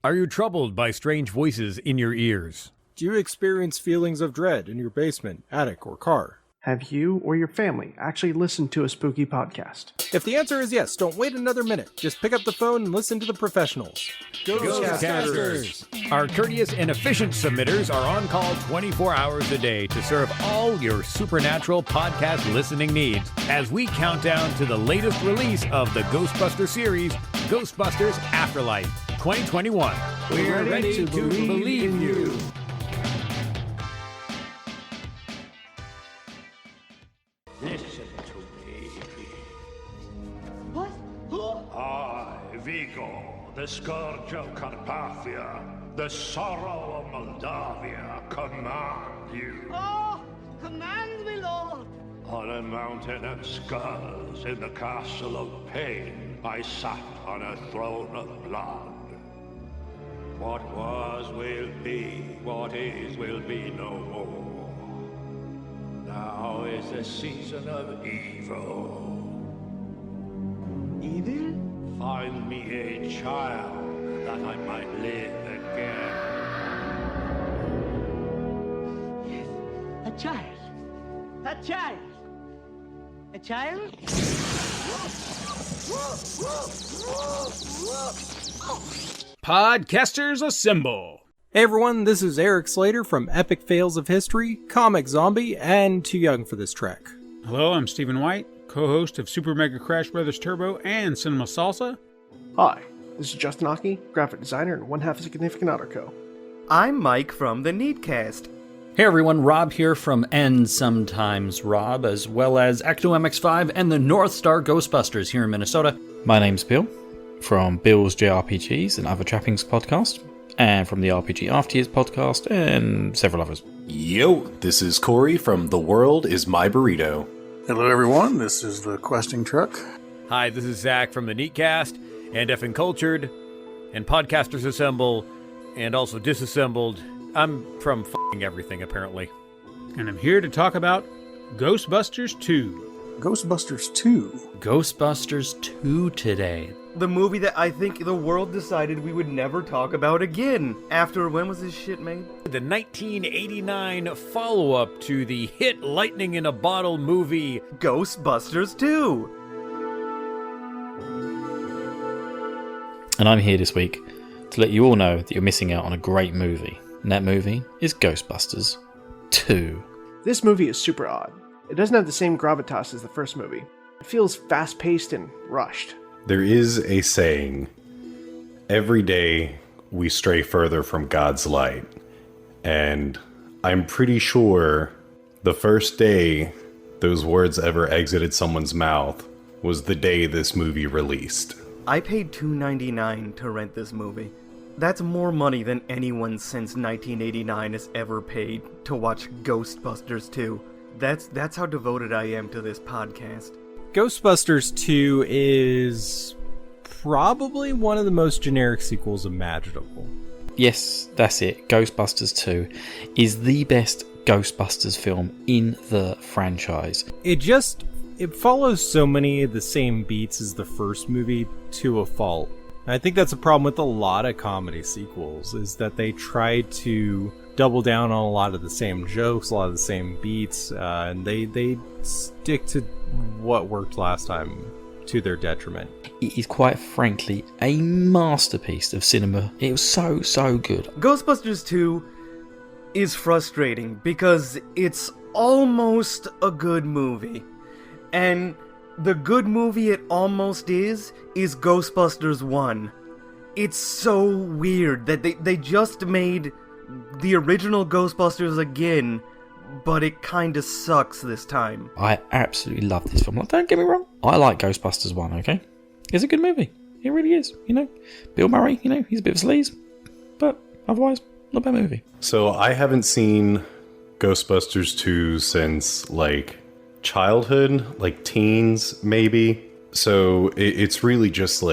Are you troubled by strange voices in your ears? Do you experience feelings of dread in your basement, attic, or car? Have you or your family actually listened to a spooky podcast? If the answer is yes, don't wait another minute. Just pick up the phone and listen to the professionals. Ghostbusters! Our courteous and efficient submitters are on call 24 hours a day to serve all your supernatural podcast listening needs as we count down to the latest release of the Ghostbusters series, Ghostbusters Afterlife 2021. We're ready to believe in you. Listen to me. What? I, Vigo, the scourge of Carpathia, the sorrow of Moldavia, command you. Oh, command me, Lord. On a mountain of skulls in the castle of pain, I sat on a throne of blood. What was will be, what is will be no more. Now is the season of evil. Evil? Find me a child that I might live again. Yes, a child. A child. A child? Podcasters assemble! Hey everyone, this is Eric Slater from Epic Fails of History, Comic Zombie, and Too Young for This Trek. Hello, I'm Stephen White, co-host of Super Mega Crash Brothers Turbo and Cinema Salsa. Hi, this is Justin Aki, graphic designer and one-half Significant Otter Co. I'm Mike from the Neatcast. Hey everyone, Rob here from And Sometimes Rob, as well as Ecto-MX5 and the North Star Ghostbusters here in Minnesota. My name's Bill, from Bill's JRPGs and Other Trappings podcast, and from the RPG After Years podcast, and several others. Yo, this is Corey from The World Is My Burrito. Hello everyone, this is the Questing Truck. Hi, this is Zach from the Neatcast, and Effin' Cultured, and Podcasters Assemble, and also Disassembled. I'm from f***ing everything, apparently. And I'm here to talk about Ghostbusters 2. Ghostbusters 2? Ghostbusters 2 today. The movie that I think the world decided we would never talk about again. After, when was this shit made? The 1989 follow-up to the hit Lightning in a Bottle movie, Ghostbusters 2. And I'm here this week to let you all know that you're missing out on a great movie. And that movie is Ghostbusters 2. This movie is super odd. It doesn't have the same gravitas as the first movie. It feels fast-paced and rushed. There is a saying, every day we stray further from God's light. And I'm pretty sure the first day those words ever exited someone's mouth was the day this movie released. I paid $2.99 to rent this movie. That's more money than anyone since 1989 has ever paid to watch Ghostbusters 2. That's how devoted I am to this podcast. Ghostbusters 2 is probably one of the most generic sequels imaginable. Yes, that's it. Ghostbusters 2 is the best Ghostbusters film in the franchise. It follows so many of the same beats as the first movie to a fault. I think that's a problem with a lot of comedy sequels, is that they try to double down on a lot of the same jokes, a lot of the same beats, and they stick to what worked last time to their detriment. It is quite frankly a masterpiece of cinema. It was so good. Ghostbusters 2 is frustrating because it's almost a good movie. And the good movie it almost is Ghostbusters 1. It's so weird that they just made the original Ghostbusters again, but it kinda sucks this time. I absolutely love this film. Don't get me wrong, I like Ghostbusters 1, okay? It's a good movie. It really is, Bill Murray, he's a bit of a sleaze, but otherwise, not a bad movie. So I haven't seen Ghostbusters 2 since, childhood, teens, maybe. So it's really just,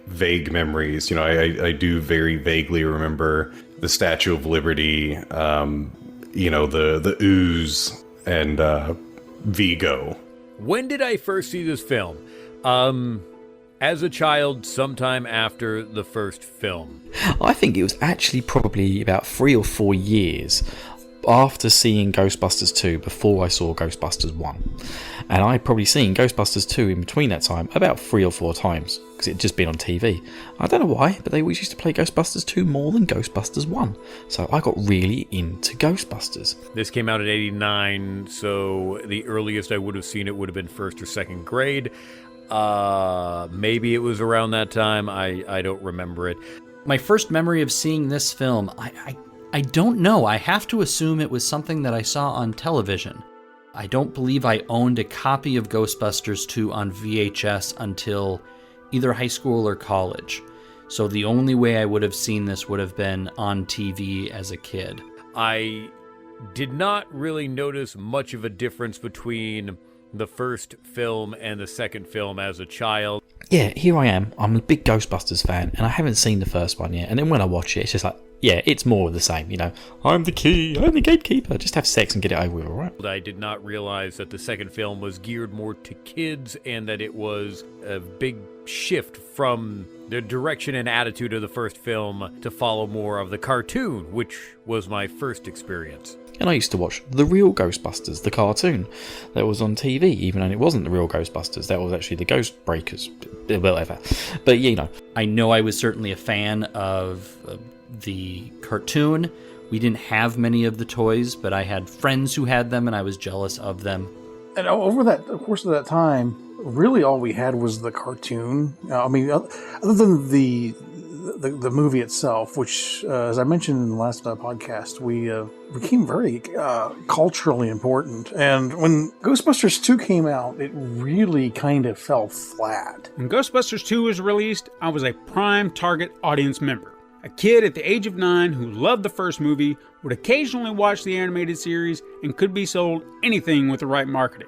vague memories. I do very vaguely remember the Statue of Liberty, the ooze, and Vigo. When did I first see this film? as a child sometime after the first film? I think it was actually probably about 3 or 4 years after seeing Ghostbusters 2 before I saw Ghostbusters 1. And I'd probably seen Ghostbusters 2 in between that time about 3 or 4 times because it had just been on TV. I don't know why, but they always used to play Ghostbusters 2 more than Ghostbusters 1. So I got really into Ghostbusters. This came out in 89, so the earliest I would have seen it would have been 1st or 2nd grade. Maybe it was around that time. I don't remember it. My first memory of seeing this film, I don't know. I have to assume it was something that I saw on television. I don't believe I owned a copy of Ghostbusters 2 on VHS until either high school or college. So the only way I would have seen this would have been on TV as a kid. I did not really notice much of a difference between the first film and the second film as a child. Yeah, here I am. I'm a big Ghostbusters fan, and I haven't seen the first one yet. And then when I watch it, it's just like, yeah, it's more of the same, you know. I'm the key, I'm the gatekeeper. Just have sex and get it over with, alright? I did not realize that the second film was geared more to kids and that it was a big shift from the direction and attitude of the first film to follow more of the cartoon, which was my first experience. And I used to watch the real Ghostbusters, the cartoon that was on TV, even though it wasn't the real Ghostbusters. That was actually the Ghost Breakers, whatever. But, you know. I know I was certainly a fan of the cartoon. We didn't have many of the toys, but I had friends who had them, and I was jealous of them. And over that course of that time, really all we had was the cartoon. I mean, other than the movie itself, which, as I mentioned in the last podcast, we became very culturally important. And when Ghostbusters 2 came out, it really kind of fell flat. When Ghostbusters 2 was released, I was a prime target audience member. A kid at the age of 9 who loved the first movie, would occasionally watch the animated series, and could be sold anything with the right marketing.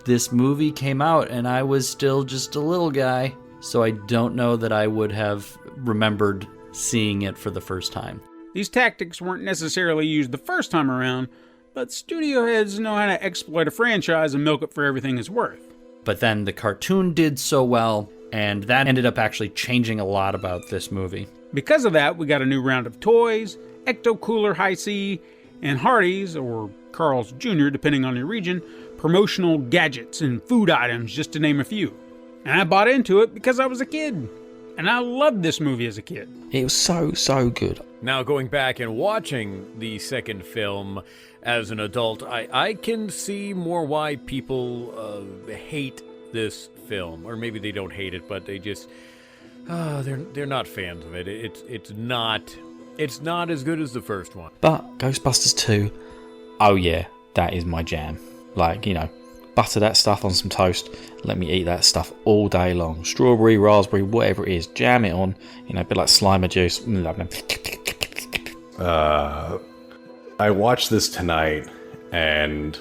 This movie came out and I was still just a little guy, so I don't know that I would have remembered seeing it for the first time. These tactics weren't necessarily used the first time around, but studio heads know how to exploit a franchise and milk it for everything it's worth. But then the cartoon did so well, and that ended up actually changing a lot about this movie. Because of that, we got a new round of toys, Ecto-Cooler Hi-C, and Hardee's, or Carl's Jr., depending on your region, promotional gadgets and food items, just to name a few. And I bought into it because I was a kid. And I loved this movie as a kid. It was so good. Now, going back and watching the second film as an adult, I can see more why people hate this film. Or maybe they don't hate it, but they just... they're not fans of it. It's not as good as the first one. But Ghostbusters 2, oh yeah, that is my jam. Like, you know, butter that stuff on some toast, let me eat that stuff all day long. Strawberry, raspberry, whatever it is, jam it on, you know, a bit like Slimer juice. I watched this tonight, and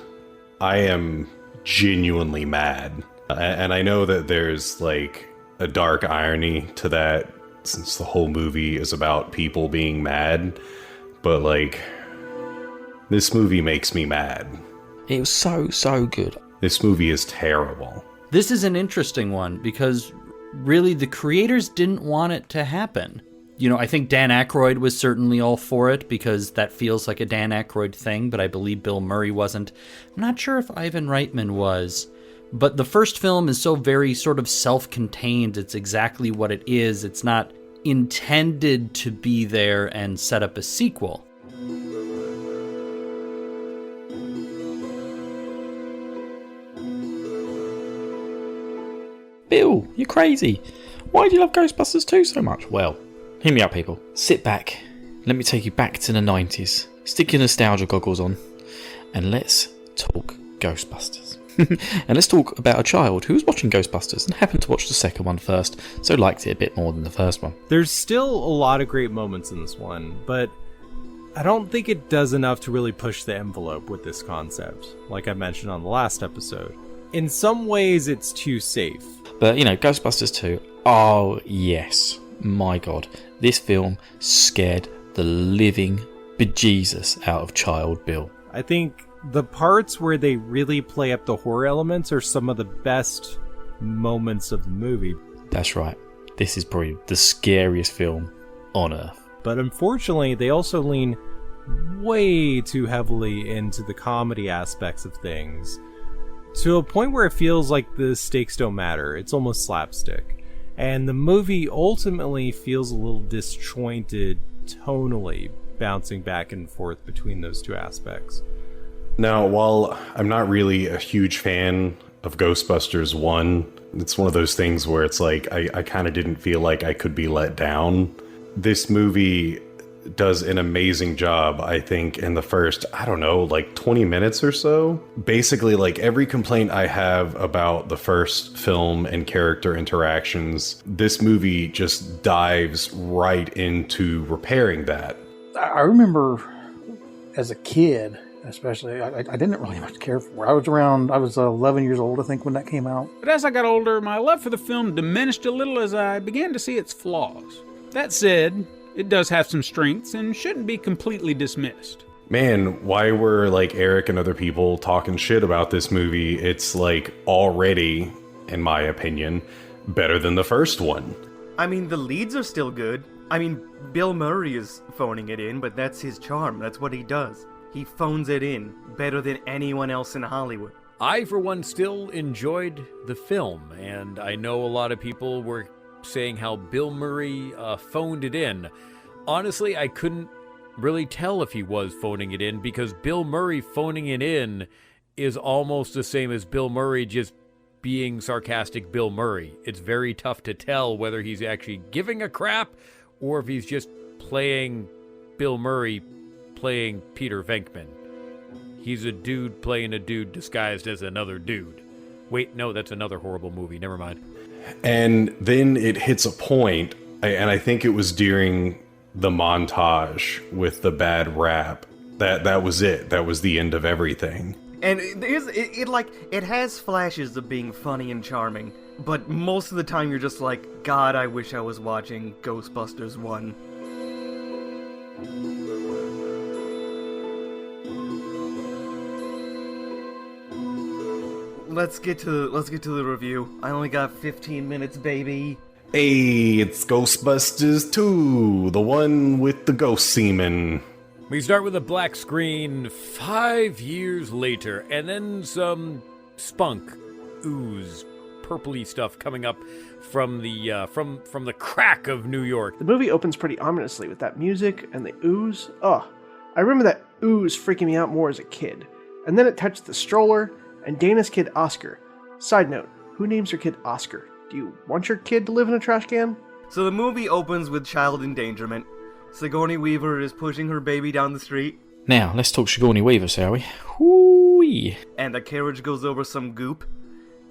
I am genuinely mad. And I know that there's, like, a dark irony to that, since the whole movie is about people being mad, but like, this movie makes me mad. It was so good. This movie is terrible. This is an interesting one because really the creators didn't want it to happen. You know, I think Dan Aykroyd was certainly all for it because that feels like a Dan Aykroyd thing, but I believe Bill Murray wasn't. I'm not sure if Ivan Reitman was. But the first film is so very sort of self-contained. It's exactly what it is. It's not intended to be there and set up a sequel. Bill, you're crazy. Why do you love Ghostbusters 2 so much? Well, hear me out, people. Sit back. Let me take you back to the 90s. Stick your nostalgia goggles on. And let's talk Ghostbusters. And let's talk about a child who was watching Ghostbusters and happened to watch the second one first, so liked it a bit more than the first one. There's still a lot of great moments in this one, but I don't think it does enough to really push the envelope with this concept, like I mentioned on the last episode. In some ways, it's too safe. But, you know, Ghostbusters 2, oh yes, my god, this film scared the living bejesus out of Child Bill. I think the parts where they really play up the horror elements are some of the best moments of the movie. That's right. This is probably the scariest film on Earth. But unfortunately, they also lean way too heavily into the comedy aspects of things, to a point where it feels like the stakes don't matter. It's almost slapstick. And the movie ultimately feels a little disjointed tonally, bouncing back and forth between those two aspects. Now, while I'm not really a huge fan of Ghostbusters 1, it's one of those things where it's like I kind of didn't feel like I could be let down. This movie does an amazing job, I think, in the first, 20 minutes or so. Basically, like, every complaint I have about the first film and character interactions, this movie just dives right into repairing that. I remember as a kid, especially, I didn't really much care for it. I was 11 years old, I think, when that came out. But as I got older, my love for the film diminished a little as I began to see its flaws. That said, it does have some strengths and shouldn't be completely dismissed. Man, why were like Eric and other people talking shit about this movie? It's like already, in my opinion, better than the first one. I mean, the leads are still good. I mean, Bill Murray is phoning it in, but that's his charm. That's what he does. He phones it in better than anyone else in Hollywood. I, for one, still enjoyed the film, and I know a lot of people were saying how Bill Murray phoned it in. Honestly, I couldn't really tell if he was phoning it in, because Bill Murray phoning it in is almost the same as Bill Murray just being sarcastic Bill Murray. It's very tough to tell whether he's actually giving a crap or if he's just playing Bill Murray playing Peter Venkman. He's a dude playing a dude disguised as another dude. Wait, no, that's another horrible movie. Never mind. And then it hits a point, and I think it was during the montage with the bad rap. That was it. That was the end of everything. And it has flashes of being funny and charming, but most of the time you're just like, God, I wish I was watching Ghostbusters 1. Let's get to the review. I only got 15 minutes, baby. Hey, it's Ghostbusters 2, the one with the ghost semen. We start with a black screen 5 years later, and then some spunk, ooze, purpley stuff coming up from the from the crack of New York. The movie opens pretty ominously with that music and the ooze. Oh, I remember that ooze freaking me out more as a kid. And then it touched the stroller and Dana's kid Oscar. Side note, who names your kid Oscar? Do you want your kid to live in a trash can? So the movie opens with child endangerment. Sigourney Weaver is pushing her baby down the street. Now, let's talk Sigourney Weaver, shall we? Whoo-wee. And the carriage goes over some goop.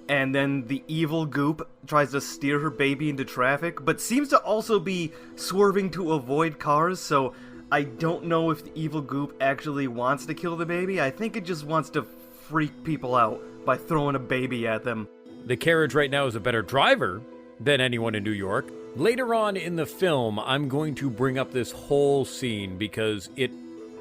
And then the evil goop tries to steer her baby into traffic, but seems to also be swerving to avoid cars, so I don't know if the evil goop actually wants to kill the baby. I think it just wants to freak people out by throwing a baby at them. The carriage right now is a better driver than anyone in New York. Later on in the film, I'm going to bring up this whole scene because it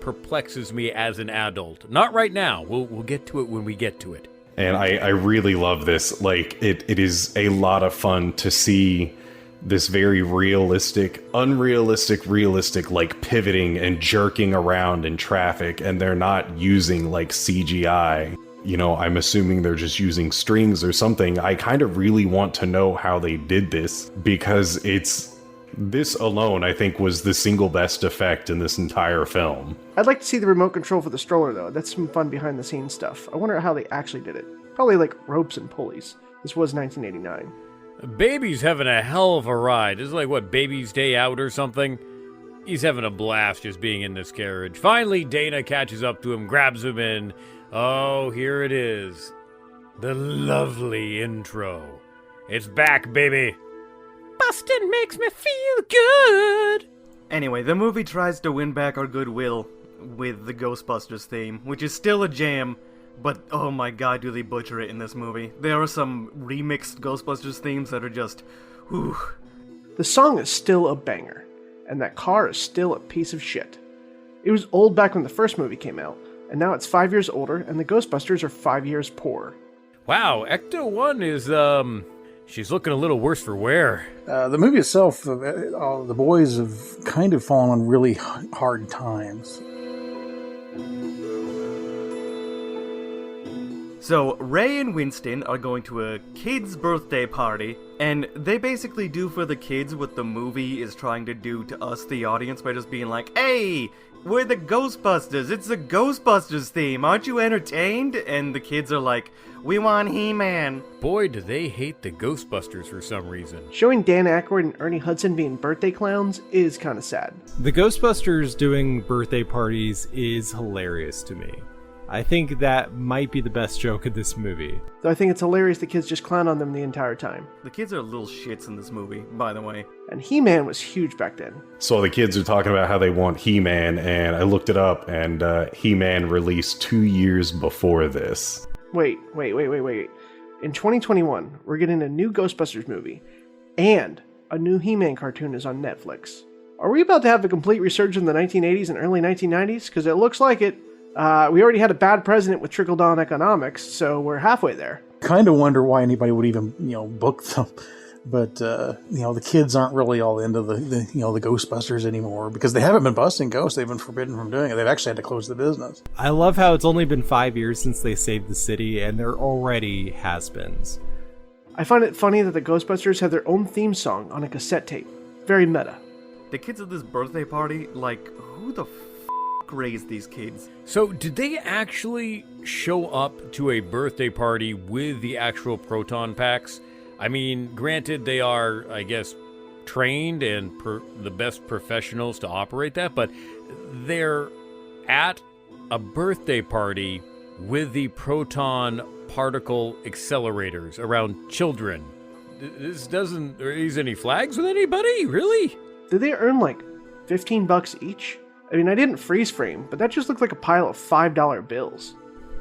perplexes me as an adult. Not right now. We'll get to it when we get to it. And I really love this. Like, it is a lot of fun to see this very realistic, realistic, like, pivoting and jerking around in traffic, and they're not using, like, CGI. You know, I'm assuming they're just using strings or something. I kind of really want to know how they did this, because this alone, I think, was the single best effect in this entire film. I'd like to see the remote control for the stroller, though. That's some fun behind-the-scenes stuff. I wonder how they actually did it. Probably like ropes and pulleys. This was 1989. Baby's having a hell of a ride. This is like, what, Baby's Day Out or something? He's having a blast just being in this carriage. Finally, Dana catches up to him, grabs him in. Oh, here it is. The lovely intro. It's back, baby. Bustin' makes me feel good. Anyway, the movie tries to win back our goodwill with the Ghostbusters theme, which is still a jam, but oh my god, do they butcher it in this movie. There are some remixed Ghostbusters themes that are just, whew. The song is still a banger, and that car is still a piece of shit. It was old back when the first movie came out, and now it's 5 years older, and the Ghostbusters are 5 years poorer. Wow, Ecto-1 is, She's looking a little worse for wear. The movie itself, the boys have kind of fallen on really hard times. So, Ray and Winston are going to a kid's birthday party, and they basically do for the kids what the movie is trying to do to us, the audience, by just being like, hey, we're the Ghostbusters, it's the Ghostbusters theme, aren't you entertained? And the kids are like, we want He-Man. Boy, do they hate the Ghostbusters for some reason. Showing Dan Aykroyd and Ernie Hudson being birthday clowns is kind of sad. The Ghostbusters doing birthday parties is hilarious to me. I think that might be the best joke of this movie. Though I think it's hilarious the kids just clown on them the entire time. The kids are little shits in this movie, by the way. And He-Man was huge back then. So the kids are talking about how they want He-Man, and I looked it up, and He-Man released 2 years before this. Wait. In 2021, we're getting a new Ghostbusters movie, and a new He-Man cartoon is on Netflix. Are we about to have a complete resurgence in the 1980s and early 1990s? Because it looks like it. We already had a bad president with trickle-down economics, so we're halfway there. Kind of wonder why anybody would even, book them. But, the kids aren't really all into the Ghostbusters anymore because they haven't been busting ghosts. They've been forbidden from doing it. They've actually had to close the business. I love how it's only been 5 years since they saved the city, and they're already has-beens. I find it funny that the Ghostbusters have their own theme song on a cassette tape. Very meta. The kids at this birthday party, who the raised these kids? So did they actually show up to a birthday party with the actual proton packs? I mean, granted, they are, I guess, trained and the best professionals to operate that, but they're at a birthday party with the proton particle accelerators around children. This doesn't raise any flags with anybody, really? Did they earn $15 each? I mean, I didn't freeze frame, but that just looked like a pile of $5 bills.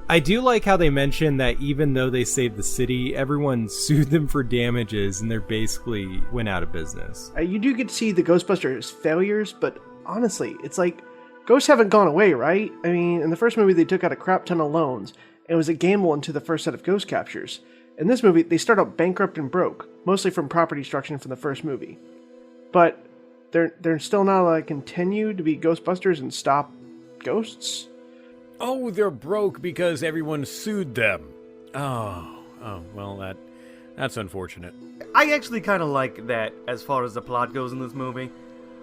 I do like how they mentioned that even though they saved the city, everyone sued them for damages and they basically went out of business. You do get to see the Ghostbusters failures, but honestly, it's like, ghosts haven't gone away, right? I mean, in the first movie, they took out a crap ton of loans, and it was a gamble into the first set of ghost captures. In this movie, they start out bankrupt and broke, mostly from property destruction from the first movie. But they're still not continue to be Ghostbusters and stop ghosts? Oh, they're broke because everyone sued them. Oh, well, that's unfortunate. I actually kind of like that as far as the plot goes in this movie.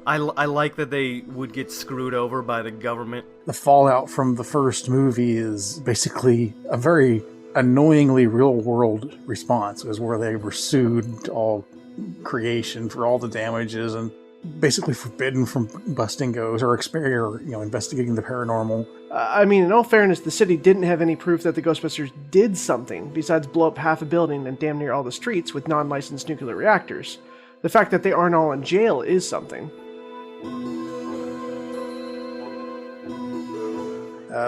I like that they would get screwed over by the government. The fallout from the first movie is basically a very annoyingly real-world response. It was where they were sued to all creation for all the damages and basically forbidden from busting ghosts or investigating the paranormal. I mean, in all fairness, the city didn't have any proof that the Ghostbusters did something besides blow up half a building and damn near all the streets with non-licensed nuclear reactors. The fact that they aren't all in jail is something.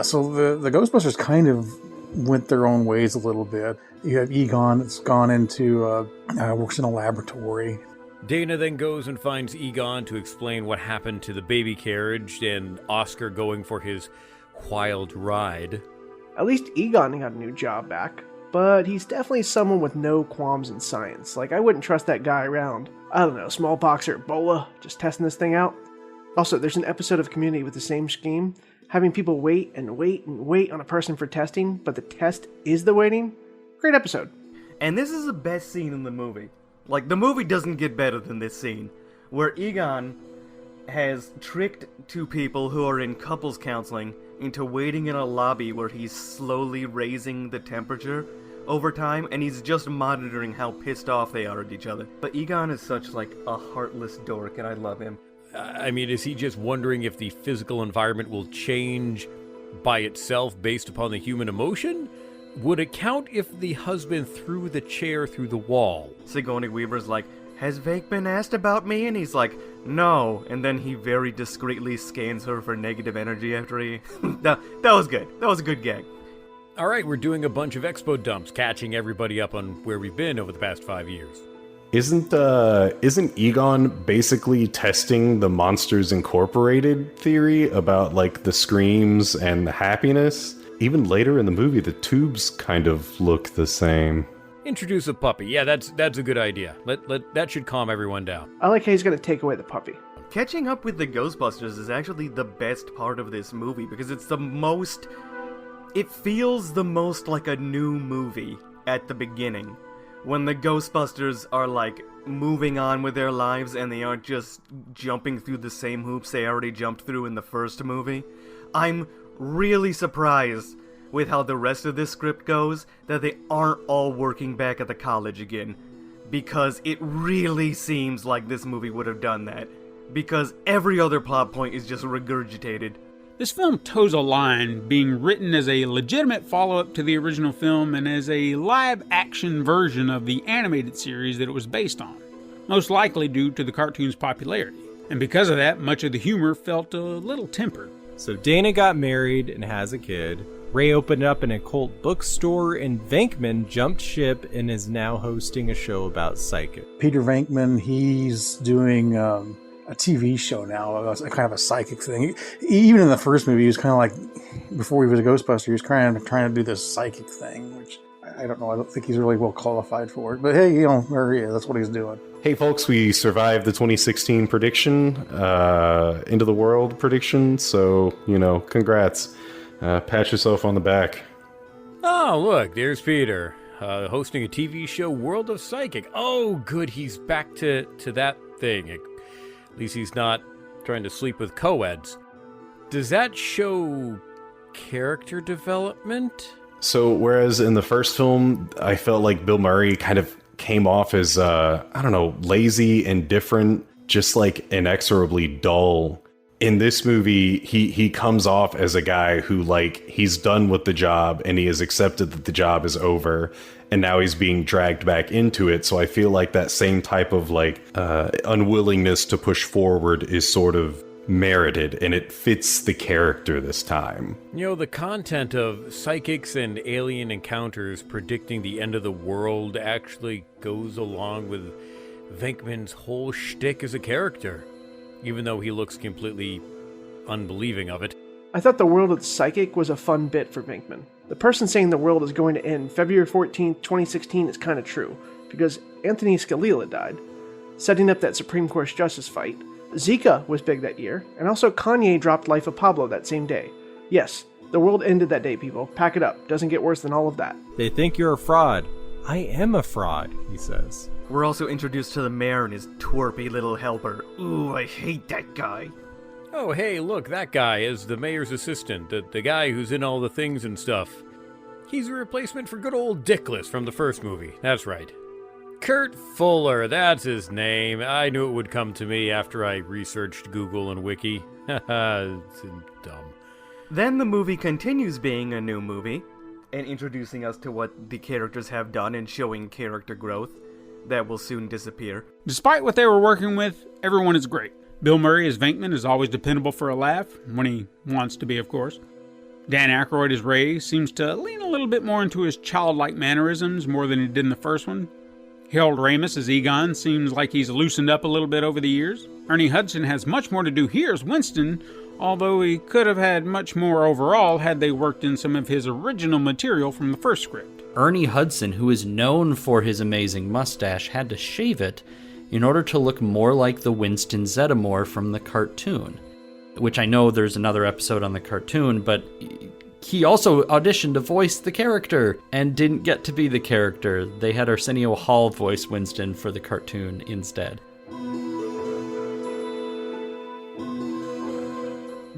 So the Ghostbusters kind of went their own ways a little bit. You have Egon that's gone into, works in a laboratory. Dana then goes and finds Egon to explain what happened to the baby carriage and Oscar going for his wild ride. At least Egon got a new job back, but he's definitely someone with no qualms in science. I wouldn't trust that guy around, I don't know, smallpox or Ebola, just testing this thing out. Also, there's an episode of Community with the same scheme, having people wait and wait and wait on a person for testing, but the test is the waiting. Great episode. And this is the best scene in the movie. The movie doesn't get better than this scene, where Egon has tricked two people who are in couples counseling into waiting in a lobby where he's slowly raising the temperature over time, and he's just monitoring how pissed off they are at each other. But Egon is such, a heartless dork, and I love him. I mean, is he just wondering if the physical environment will change by itself based upon the human emotion? Would it count if the husband threw the chair through the wall? Sigourney Weaver's like, has Vake been asked about me? And he's like, no. And then he very discreetly scans her for negative energy after he... that was good. That was a good gag. All right, we're doing a bunch of expo dumps, catching everybody up on where we've been over the past 5 years. Isn't Egon basically testing the Monsters Incorporated theory about, the screams and the happiness? Even later in the movie, the tubes kind of look the same. Introduce a puppy. Yeah, that's a good idea. That should calm everyone down. I like how he's going to take away the puppy. Catching up with the Ghostbusters is actually the best part of this movie because it's the most... It feels the most like a new movie at the beginning. When the Ghostbusters are like moving on with their lives and they aren't just jumping through the same hoops they already jumped through in the first movie. I'm really surprised with how the rest of this script goes that they aren't all working back at the college again. Because it really seems like this movie would have done that. Because every other plot point is just regurgitated. This film toes a line, being written as a legitimate follow-up to the original film and as a live-action version of the animated series that it was based on, most likely due to the cartoon's popularity. And because of that, much of the humor felt a little tempered. So Dana got married and has a kid. Ray opened up an occult bookstore, and Venkman jumped ship and is now hosting a show about psychic. Peter Venkman, he's doing a TV show now, kind of a psychic thing. Even in the first movie, he was kind of like, before he was a Ghostbuster, he was trying to do this psychic thing, which I don't know. I don't think he's really well qualified for it. But hey, there he is. That's what he's doing. Hey, folks, we survived the 2016 prediction, End of the World prediction. So, congrats. Pat yourself on the back. Oh, look, there's Peter, hosting a TV show, World of Psychic. Oh, good, he's back to that thing. At least he's not trying to sleep with co-eds. Does that show character development? So, whereas in the first film, I felt like Bill Murray kind of came off as, lazy, indifferent, just like inexorably dull. In this movie, he comes off as a guy who, he's done with the job and he has accepted that the job is over and now he's being dragged back into it. So I feel like that same type of, unwillingness to push forward is sort of merited and it fits the character this time. The content of psychics and alien encounters predicting the end of the world actually goes along with Venkman's whole shtick as a character, even though he looks completely unbelieving of it. I thought the world of the psychic was a fun bit for Venkman. The person saying the world is going to end February 14th, 2016 is kind of true, because Anthony Scalia died, setting up that Supreme Court justice fight. Zika was big that year, and also Kanye dropped Life of Pablo that same day. Yes, the world ended that day, people. Pack it up. Doesn't get worse than all of that. They think you're a fraud. I am a fraud, he says. We're also introduced to the mayor and his twerpy little helper. Ooh, I hate that guy. Oh, hey, look, that guy is the mayor's assistant, the guy who's in all the things and stuff. He's a replacement for good old Dickless from the first movie. That's right. Kurt Fuller, that's his name. I knew it would come to me after I researched Google and Wiki. Haha, it's dumb. Then the movie continues being a new movie, and introducing us to what the characters have done and showing character growth that will soon disappear. Despite what they were working with, everyone is great. Bill Murray as Venkman is always dependable for a laugh, when he wants to be, of course. Dan Aykroyd as Ray seems to lean a little bit more into his childlike mannerisms more than he did in the first one. Harold Ramis as Egon seems like he's loosened up a little bit over the years. Ernie Hudson has much more to do here as Winston, although he could have had much more overall had they worked in some of his original material from the first script. Ernie Hudson, who is known for his amazing mustache, had to shave it in order to look more like the Winston Zeddemore from the cartoon, which I know there's another episode on the cartoon, but he also auditioned to voice the character and didn't get to be the character. They had Arsenio Hall voice Winston for the cartoon instead.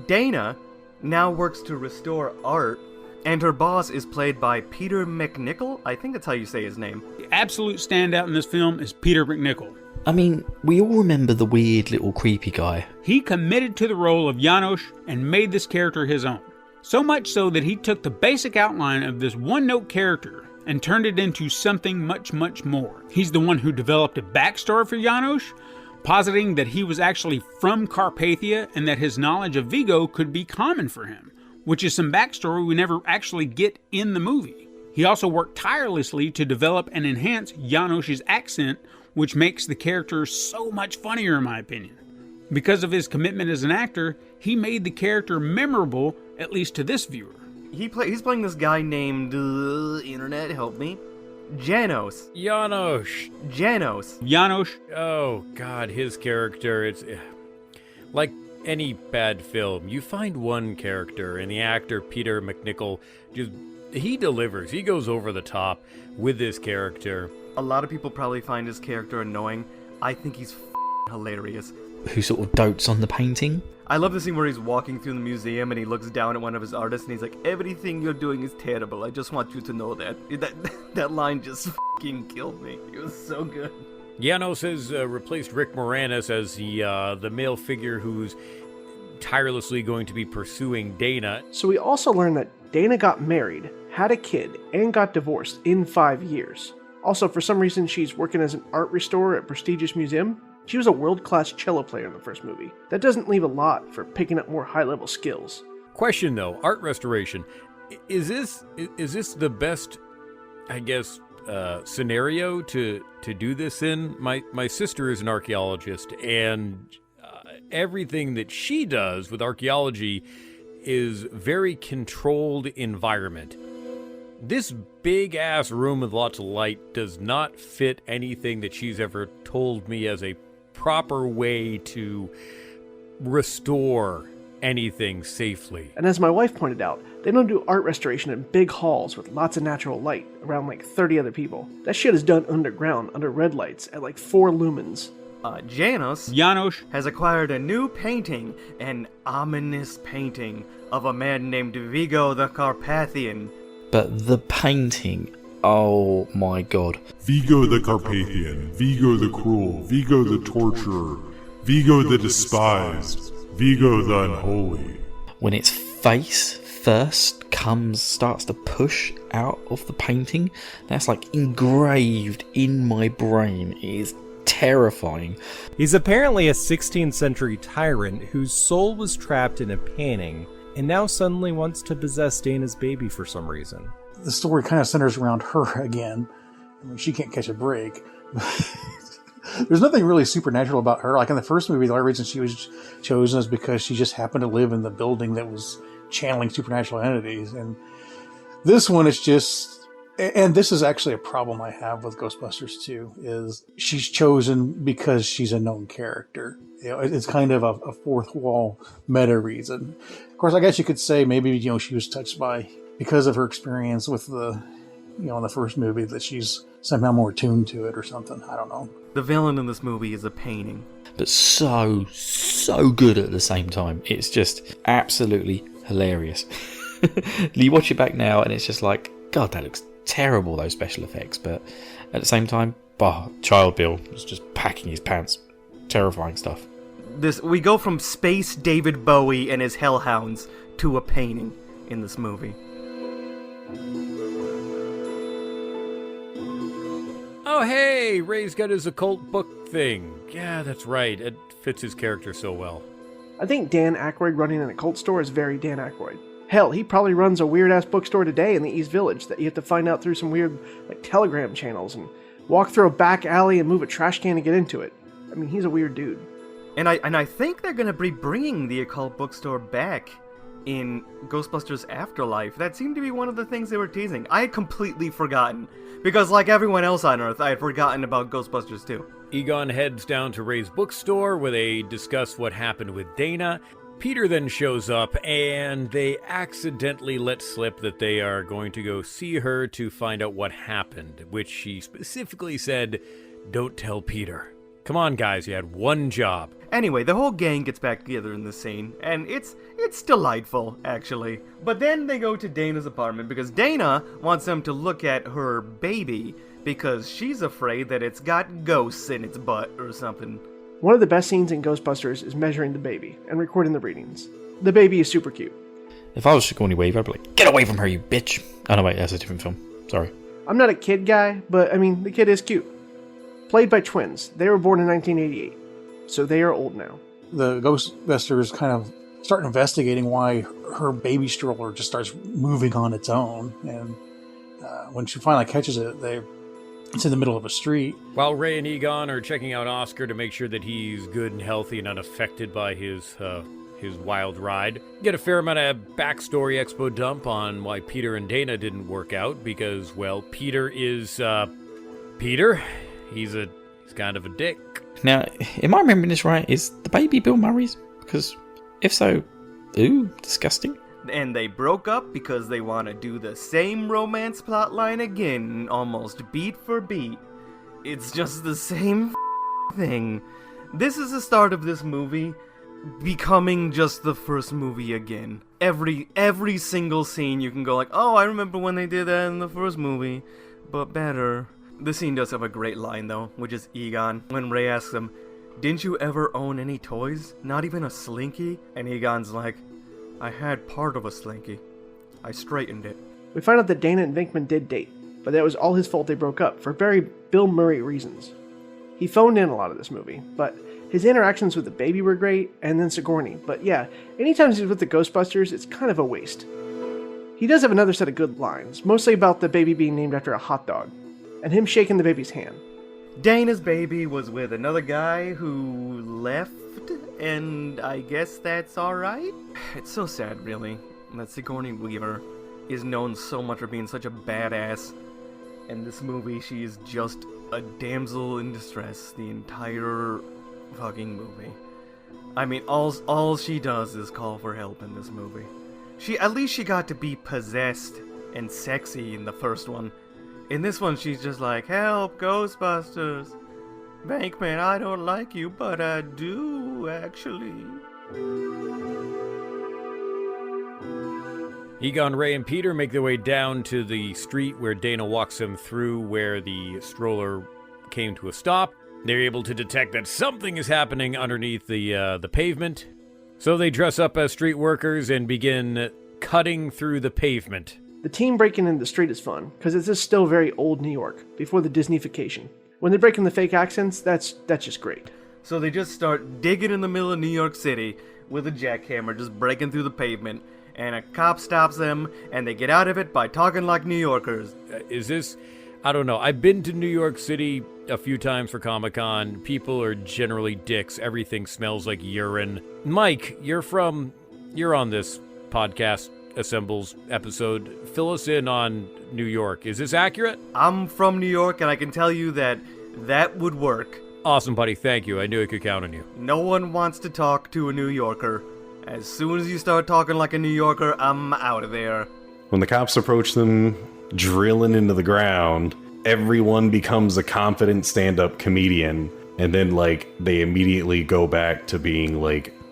Dana now works to restore art, and her boss is played by Peter MacNicol. I think that's how you say his name. The absolute standout in this film is Peter MacNicol. I mean, we all remember the weird little creepy guy. He committed to the role of Janos and made this character his own. So much so that he took the basic outline of this one-note character and turned it into something much, much more. He's the one who developed a backstory for Janos, positing that he was actually from Carpathia and that his knowledge of Vigo could be common for him, which is some backstory we never actually get in the movie. He also worked tirelessly to develop and enhance Janos' accent, which makes the character so much funnier in my opinion. Because of his commitment as an actor, he made the character memorable, at least to this viewer. He's playing this guy named Internet, help me. Janos. Janosch. Janos. Janosch. Oh, God, his character, it's like any bad film. You find one character, and the actor, Peter McNichol, he delivers. He goes over the top with this character. A lot of people probably find his character annoying. I think he's hilarious. Who sort of dotes on the painting. I love the scene where he's walking through the museum and he looks down at one of his artists and he's like, everything you're doing is terrible. I just want you to know that. That line just fucking killed me. It was so good. Janos has replaced Rick Moranis as the male figure who's tirelessly going to be pursuing Dana. So we also learned that Dana got married, had a kid, and got divorced in 5 years. Also, for some reason, she's working as an art restorer at a prestigious museum. She was a world-class cello player in the first movie. That doesn't leave a lot for picking up more high-level skills. Question though, art restoration. Is this the best, I guess, scenario to do this in? My sister is an archaeologist, and everything that she does with archaeology is very controlled environment. This big-ass room with lots of light does not fit anything that she's ever told me as a proper way to restore anything safely. And as my wife pointed out, they don't do art restoration in big halls with lots of natural light around like 30 other people. That shit is done underground, under red lights, at like 4 lumens. Janos has acquired a new painting, an ominous painting of a man named Vigo the Carpathian. But the painting, oh my god. Vigo the Carpathian, Vigo the Cruel, Vigo the Torturer, Vigo the Despised, Vigo the Unholy. When its face first starts to push out of the painting, that's like engraved in my brain. It is terrifying. He's apparently a 16th century tyrant whose soul was trapped in a painting and now suddenly wants to possess Dana's baby for some reason. The story kind of centers around her again. I mean, she can't catch a break. There's nothing really supernatural about her. Like in the first movie, the only reason she was chosen is because she just happened to live in the building that was channeling supernatural entities. And this one is just... And this is actually a problem I have with Ghostbusters 2, is she's chosen because she's a known character. You know, it's kind of a fourth wall meta reason. Of course, I guess you could say maybe, you know, she was touched by, because of her experience with the, you know, in the first movie, that she's somehow more tuned to it or something. I don't know. The villain in this movie is a painting. But so good at the same time. It's just absolutely hilarious. You watch it back now and it's just like, God, that looks terrible, those special effects. But at the same time, Child Bill was just packing his pants. Terrifying stuff. We go from space David Bowie and his hellhounds to a painting in this movie. Oh, hey, Ray's got his occult book thing. Yeah, that's right. It fits his character so well. I think Dan Aykroyd running an occult store is very Dan Aykroyd. Hell, he probably runs a weird-ass bookstore today in the East Village that you have to find out through some weird, like, telegram channels and walk through a back alley and move a trash can to get into it. I mean, he's a weird dude. And I think they're going to be bringing the occult bookstore back in Ghostbusters Afterlife. That seemed to be one of the things they were teasing. I had completely forgotten, because like everyone else on Earth, I had forgotten about Ghostbusters 2. Egon heads down to Ray's bookstore where they discuss what happened with Dana. Peter then shows up, and they accidentally let slip that they are going to go see her to find out what happened, which she specifically said, "Don't tell Peter." Come on, guys, you had one job. Anyway, the whole gang gets back together in this scene, and it's delightful, actually. But then they go to Dana's apartment, because Dana wants them to look at her baby, because she's afraid that it's got ghosts in its butt or something. One of the best scenes in Ghostbusters is measuring the baby and recording the readings. The baby is super cute. If I was Sigourney Weaver, I'd be like, get away from her, you bitch. Oh no, wait, that's a different film. Sorry. I'm not a kid guy, but I mean, the kid is cute. Played by twins. They were born in 1988, so they are old now. The Ghostbusters kind of start investigating why her baby stroller just starts moving on its own, and when she finally catches it, it's in the middle of a street. While Ray and Egon are checking out Oscar to make sure that he's good and healthy and unaffected by his his wild ride. Get a fair amount of backstory expo dump on why Peter and Dana didn't work out because, well, Peter is, Peter. He's kind of a dick. Now, am I remembering this right? Is the baby Bill Murray's? Because if so, ooh, disgusting. And they broke up because they want to do the same romance plotline again, almost beat for beat. It's just the same thing. This is the start of this movie becoming just the first movie again. Every single scene you can go like, oh, I remember when they did that in the first movie, but better. This scene does have a great line though, which is Egon, when Ray asks him, didn't you ever own any toys? Not even a Slinky? And Egon's like, I had part of a Slinky. I straightened it. We find out that Dana and Venkman did date, but that was all his fault they broke up, for very Bill Murray reasons. He phoned in a lot of this movie, but his interactions with the baby were great, and then Sigourney. But yeah, anytime he's with the Ghostbusters, it's kind of a waste. He does have another set of good lines, mostly about the baby being named after a hot dog, and him shaking the baby's hand. Dana's baby was with another guy who left, and I guess that's alright? It's so sad, really, that Sigourney Weaver is known so much for being such a badass. In this movie, she is just a damsel in distress the entire fucking movie. I mean, all she does is call for help in this movie. At least she got to be possessed and sexy in the first one. In this one, she's just like, help, Ghostbusters! Venkman, I don't like you, but I do, actually. Egon, Ray, and Peter make their way down to the street where Dana walks them through where the stroller came to a stop. They're able to detect that something is happening underneath the pavement. So they dress up as street workers and begin cutting through the pavement. The team breaking into the street is fun, because this is still very old New York, before the Disneyfication. When they break in the fake accents, that's just great. So they just start digging in the middle of New York City with a jackhammer, just breaking through the pavement, and a cop stops them, and they get out of it by talking like New Yorkers. Is this... I don't know. I've been to New York City a few times for Comic-Con. People are generally dicks. Everything smells like urine. Mike, you're on this podcast Assembles episode. Fill us in on New York. Is this accurate? I'm from New York, and I can tell you that would work. Awesome, buddy. Thank you. I knew I could count on you. No one wants to talk to a New Yorker. As soon as you start talking like a New Yorker, I'm out of there. When the cops approach them, drilling into the ground, everyone becomes a confident stand-up comedian, and then, they immediately go back to being,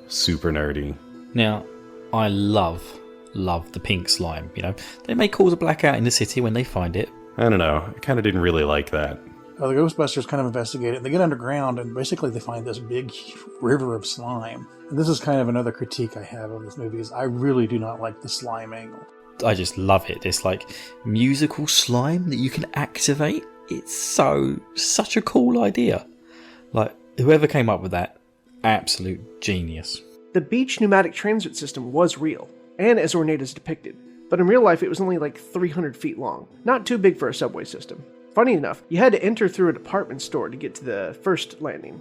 super nerdy. Now, I love the pink slime, They may cause a blackout in the city when they find it. I don't know. I kind of didn't really like that. The Ghostbusters kind of investigate it. They get underground, and basically they find this big river of slime. And this is kind of another critique I have of this movie, is I really do not like the slime angle. I just love it. It's like musical slime that you can activate. It's such a cool idea. Whoever came up with that, absolute genius. The beach pneumatic transit system was real, and as ornate as depicted, but in real life it was only 300 feet long, not too big for a subway system. Funny enough, you had to enter through a department store to get to the first landing.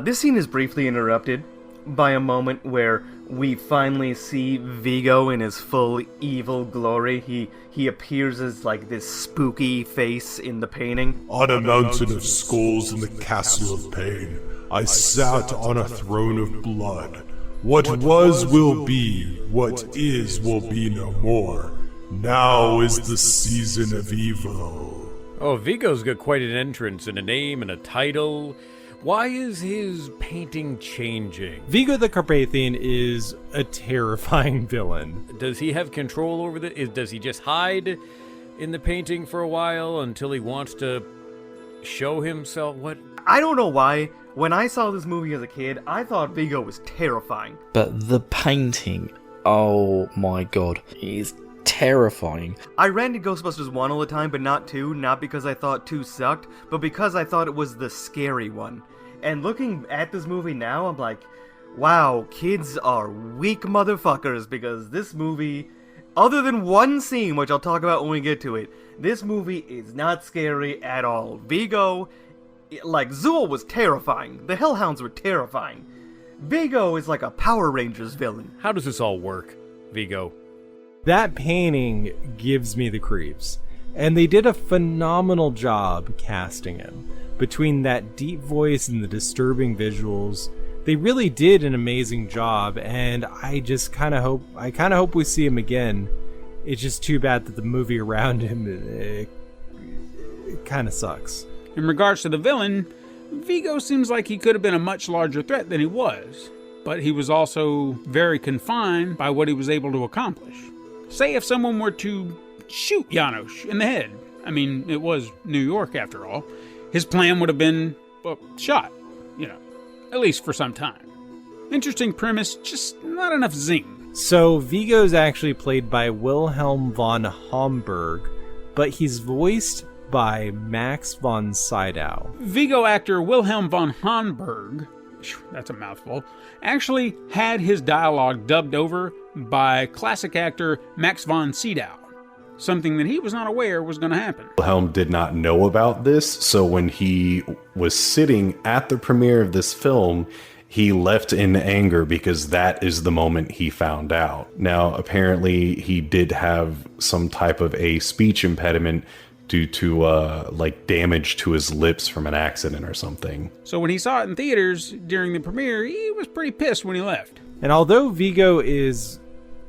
This scene is briefly interrupted by a moment where we finally see Vigo in his full evil glory. He appears as this spooky face in the painting. On a mountain of skulls in the castle of pain, I sat on a throne of blood. What was will be, what is will be no more. Now is the season of evil. Oh, Vigo's got quite an entrance and a name and a title. Why is his painting changing? Vigo the Carpathian is a terrifying villain. Does he have control over does he just hide in the painting for a while until he wants to show himself? What? I don't know why. When I saw this movie as a kid, I thought Vigo was terrifying. But the painting, oh my god, is terrifying. I ran to Ghostbusters 1 all the time, but not 2, not because I thought 2 sucked, but because I thought it was the scary one. And looking at this movie now, I'm like, wow, kids are weak motherfuckers, because this movie, other than one scene, which I'll talk about when we get to it, this movie is not scary at all. Vigo Like, Zool was terrifying. The Hellhounds were terrifying. Vigo is like a Power Rangers villain. How does this all work, Vigo? That painting gives me the creeps. And they did a phenomenal job casting him. Between that deep voice and the disturbing visuals, they really did an amazing job, and I just kind of hope we see him again. It's just too bad that the movie around him, it kind of sucks. In regards to the villain, Vigo seems like he could have been a much larger threat than he was, but he was also very confined by what he was able to accomplish. Say if someone were to shoot Janos in the head. I mean, it was New York after all. His plan would have been, well, shot, at least for some time. Interesting premise, just not enough zing. So Vigo's actually played by Wilhelm von Homburg, but he's voiced by Max von Sydow. Vigo actor Wilhelm von Homburg, that's a mouthful, actually had his dialogue dubbed over by classic actor Max von Sydow. Something that he was not aware was going to happen. Wilhelm did not know about this, so when he was sitting at the premiere of this film, he left in anger because that is the moment he found out. Now, apparently, he did have some type of a speech impediment due to, damage to his lips from an accident or something. So when he saw it in theaters during the premiere, he was pretty pissed when he left. And although Vigo is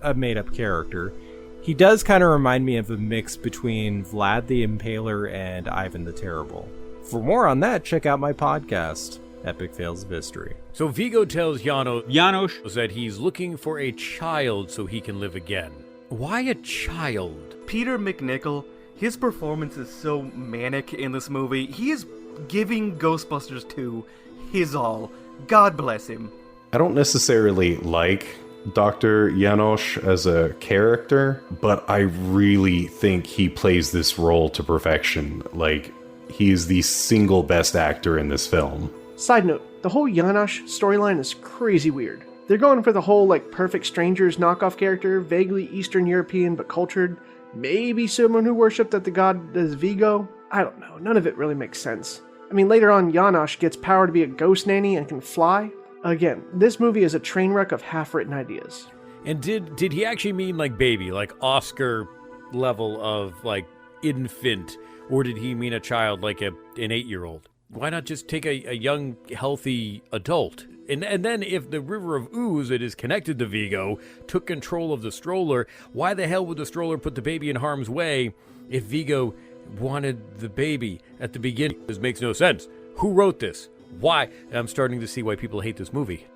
a made-up character, he does kind of remind me of a mix between Vlad the Impaler and Ivan the Terrible. For more on that, check out my podcast, Epic Fails of History. So Vigo tells Janos that he's looking for a child so he can live again. Why a child? Peter McNichol, his performance is so manic in this movie. He is giving Ghostbusters 2 his all. God bless him. I don't necessarily like Dr. Janos as a character, but I really think he plays this role to perfection. Like, he is the single best actor in this film. Side note, the whole Janos storyline is crazy weird. They're going for the whole, perfect strangers knockoff character, vaguely Eastern European but cultured, maybe someone who worshipped that the god is Vigo. I don't know, none of it really makes sense. I mean, later on, Janos gets power to be a ghost nanny and can fly. Again, this movie is a train wreck of half-written ideas. And did he actually mean baby, Oscar level of infant, or did he mean a child an 8-year-old? Why not just take a young, healthy adult? And then if the river of ooze that is connected to Vigo took control of the stroller, why the hell would the stroller put the baby in harm's way if Vigo wanted the baby at the beginning? This makes no sense. Who wrote this? Why? I'm starting to see why people hate this movie.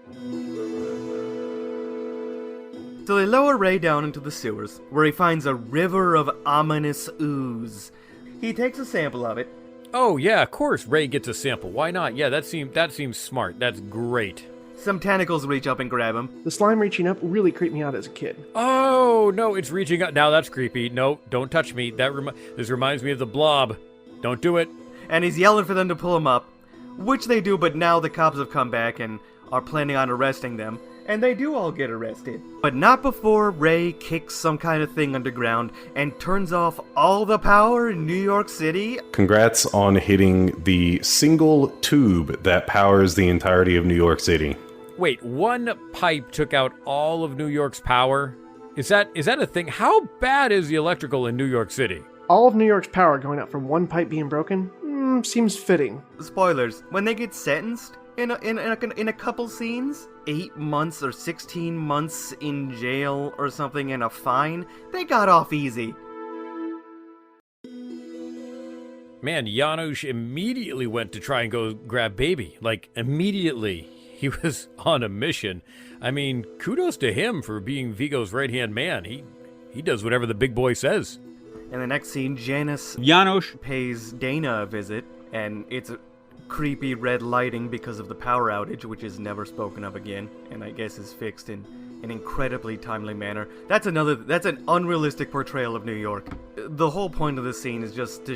So they lower Ray down into the sewers, where he finds a river of ominous ooze. He takes a sample of it. Oh yeah, of course Ray gets a sample. Why not? Yeah, that seems smart. That's great. Some tentacles reach up and grab him. The slime reaching up really creeped me out as a kid. Oh no, it's reaching up. Now that's creepy. No, don't touch me. This reminds me of the Blob. Don't do it. And he's yelling for them to pull him up. Which they do, but now the cops have come back and are planning on arresting them. And they do all get arrested. But not before Ray kicks some kind of thing underground and turns off all the power in New York City. Congrats on hitting the single tube that powers the entirety of New York City. Wait, one pipe took out all of New York's power? Is that a thing? How bad is the electrical in New York City? All of New York's power going out from one pipe being broken? Seems fitting. Spoilers, when they get sentenced in a couple scenes, 8 months or 16 months in jail or something and a fine, they got off easy. Man, Janos immediately went to try and go grab baby. Immediately. He was on a mission. I mean, kudos to him for being Vigo's right-hand man. He does whatever the big boy says. In the next scene, Janos pays Dana a visit, and it's a creepy red lighting because of the power outage, which is never spoken of again, and I guess is fixed in an incredibly timely manner. That's an unrealistic portrayal of New York. The whole point of this scene is just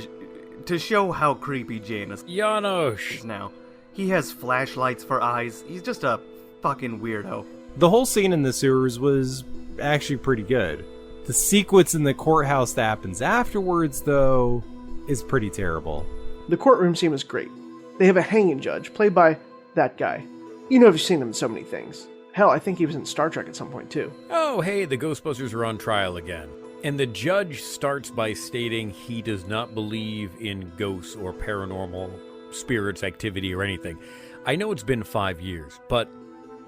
to show how creepy Janos is now. He has flashlights for eyes. He's just a fucking weirdo. The whole scene in the sewers was actually pretty good. The sequence in the courthouse that happens afterwards, though, is pretty terrible. The courtroom scene was great. They have a hanging judge, played by that guy. You know, you've seen him in so many things. Hell, I think he was in Star Trek at some point, too. Oh, hey, the Ghostbusters are on trial again. And the judge starts by stating he does not believe in ghosts or paranormal spirits, activity, or anything. I know it's been 5 years, but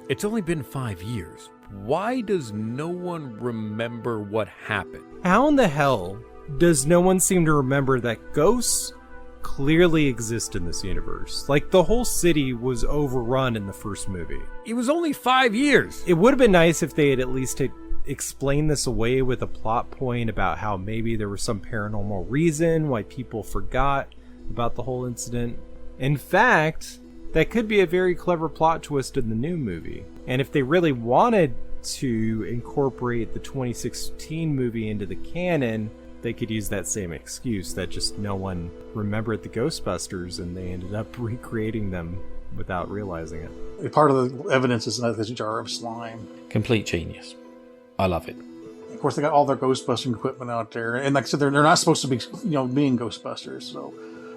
it's only been 5 years. Why does no one remember what happened? How in the hell does no one seem to remember that ghosts clearly exist in this universe? Like, the whole city was overrun in the first movie. It was only 5 years. It would have been nice if they had at least explained this away with a plot point about how maybe there was some paranormal reason why people forgot about the whole incident. In fact, that could be a very clever plot twist in the new movie. And if they really wanted to incorporate the 2016 movie into the canon, they could use that same excuse that just no one remembered the Ghostbusters and they ended up recreating them without realizing it. Part of the evidence is this jar of slime. Complete genius. I love it. Of course, they got all their Ghostbusting equipment out there, and like I said, they're not supposed to be, being Ghostbusters, so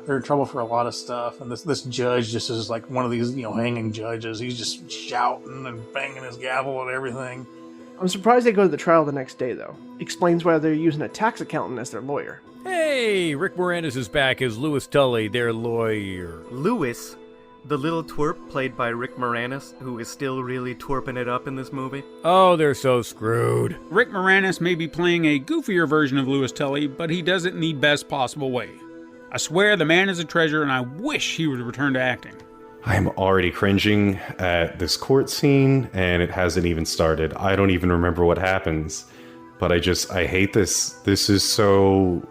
they're in trouble for a lot of stuff. And this judge just is like one of these, hanging judges. He's just shouting and banging his gavel and everything. I'm surprised they go to the trial the next day, though. Explains why they're using a tax accountant as their lawyer. Hey, Rick Moranis is back as Louis Tully, their lawyer. Louis, the little twerp played by Rick Moranis, who is still really twerping it up in this movie. Oh, they're so screwed. Rick Moranis may be playing a goofier version of Louis Tully, but he does it in the best possible way. I swear the man is a treasure, and I wish he would return to acting. I'm already cringing at this court scene, and it hasn't even started. I don't even remember what happens, but I hate this. This is so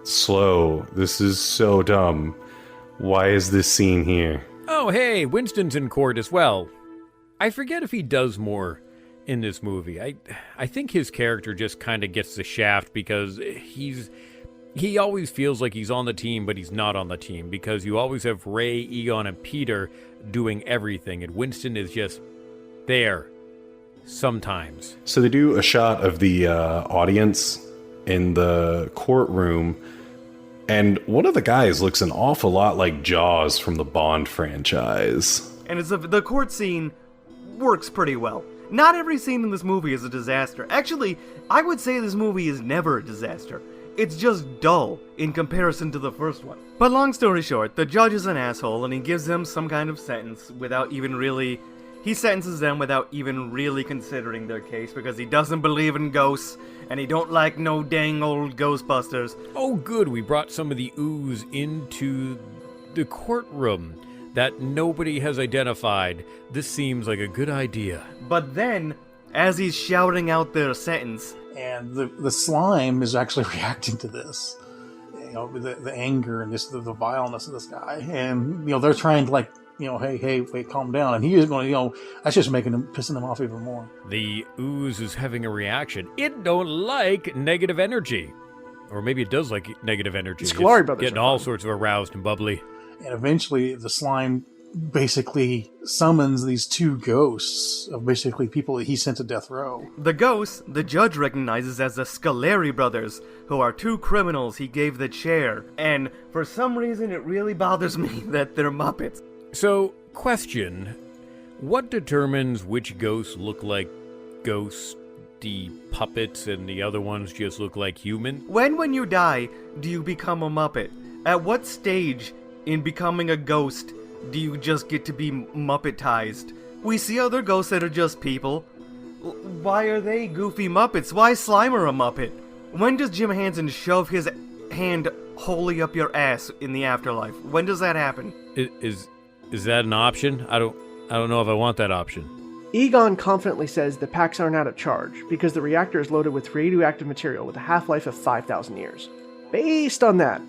slow. This is so dumb. Why is this scene here? Oh, hey, Winston's in court as well. I forget if he does more in this movie. I think his character just kind of gets the shaft because he always feels like he's on the team, but he's not on the team, because you always have Ray, Egon, and Peter doing everything, and Winston is just there sometimes. So they do a shot of the audience in the courtroom, and one of the guys looks an awful lot like Jaws from the Bond franchise. And the court scene works pretty well. Not every scene in this movie is a disaster. Actually, I would say this movie is never a disaster. It's just dull in comparison to the first one. But long story short, the judge is an asshole and he gives them some kind of sentence without even really... He sentences them without even really considering their case because he doesn't believe in ghosts and he don't like no dang old Ghostbusters. Oh good, we brought some of the ooze into the courtroom that nobody has identified. This seems like a good idea. But then, as he's shouting out their sentence... And the slime is actually reacting to this. The anger and the vileness of this guy. And, they're trying to hey, wait, calm down. And he is going to, that's just pissing him off even more. The ooze is having a reaction. It don't like negative energy. Or maybe it does like negative energy. It's Scolari Brothers getting all sorts of aroused and bubbly. And eventually the slime basically summons these two ghosts of basically people that he sent to death row. The ghosts, the judge recognizes as the Scolari brothers, who are two criminals he gave the chair. And for some reason it really bothers me that they're Muppets. So, question. What determines which ghosts look like ghosty puppets and the other ones just look like human? When you die, do you become a Muppet? At what stage in becoming a ghost do you just get to be Muppetized? We see other ghosts that are just people. Why are they goofy Muppets? Why is Slimer a Muppet? When does Jim Henson shove his hand wholly up your ass in the afterlife? When does that happen? Is that an option? I don't know if I want that option. Egon confidently says the packs aren't out of charge because the reactor is loaded with radioactive material with a half-life of 5,000 years. Based on that,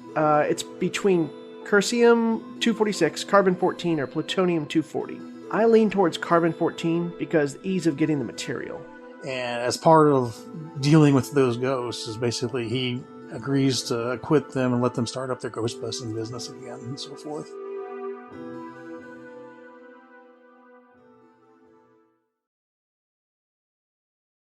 it's between Cesium-246, Carbon-14, or Plutonium-240. I lean towards Carbon-14 because the ease of getting the material. And as part of dealing with those ghosts is basically he agrees to acquit them and let them start up their ghostbusting business again and so forth.